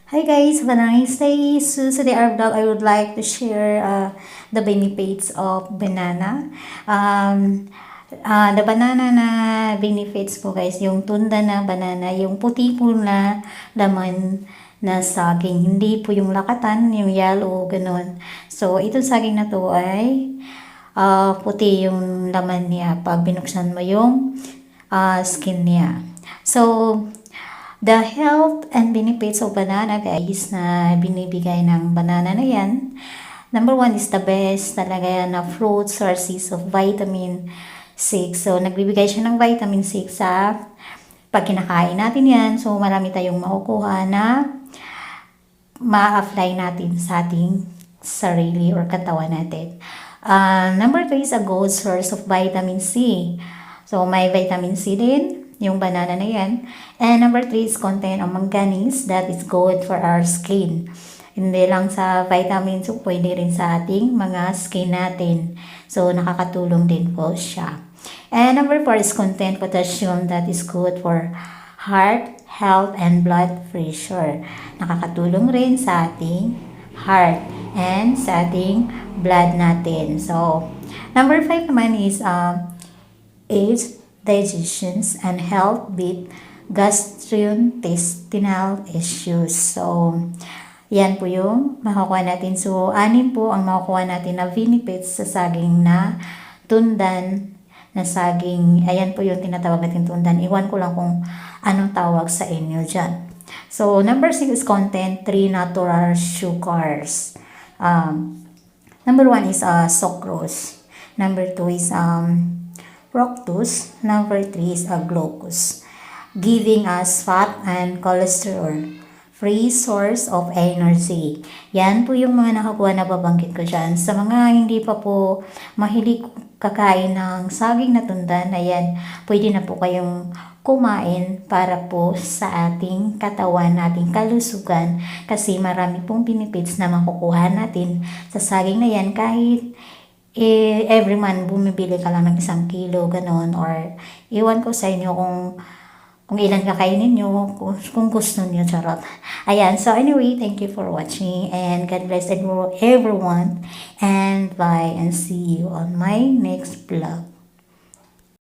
Hi guys, have a nice day. So today our vlog, I would like to share the benefits of banana. The banana na benefits po guys, yung tunda na banana, yung puti po na laman na saging, hindi po yung lakatan, yung yellow, ganun. So itong saging na to ay puti yung laman niya pag binuksan mo yung skin niya. So, the health and benefits of banana guys na binibigay ng banana na yan. Number one is the best talaga yan na fruit sources of vitamin 6. So, nagbibigay siya ng vitamin 6 sa pag kinakain natin yan. So, marami tayong makukuha na ma-apply natin sa ating sarili or katawan natin. Number 2 is a good source of vitamin C. So, may vitamin C din yung banana na yan. And number 3 is contain of manganese that is good for our skin. Hindi lang sa vitamins, so pwede rin sa ating mga skin natin. So, nakakatulong din po siya. And number 4 is contain potassium that is good for heart, health, and blood pressure. Nakakatulong rin sa ating heart and sa ating blood natin. So, number 5 naman is AIDS, digestions, and health with gastrointestinal issues. So, yan po yung makukuha natin. So, 6 po ang makukuha natin na benefits sa saging na tundan na saging. Ayan po yung tinatawag natin tundan. Iwan ko lang kung anong tawag sa inyo dyan. So, number 6 is content 3 natural sugars. Number 1 is sucrose. Number 2 is fructose. Number 3 is glucose, giving us fat and cholesterol, free source of energy. Yan po yung mga nakakuha na babanggit ko dyan. Sa mga hindi pa po mahilig kakain ng saging na tundan, ayan, pwede na po kayong kumain para po sa ating katawan, ating kalusugan, kasi marami pong benefits na makukuha natin sa saging na yan. Kahit every month bumibili ka lang ng 1 kilo, ganon, or iwan ko sa inyo kung ilan kakainin nyo, kung gusto nyo, charot. Ayan, so anyway, thank you for watching, and God bless everyone, and bye, and see you on my next vlog.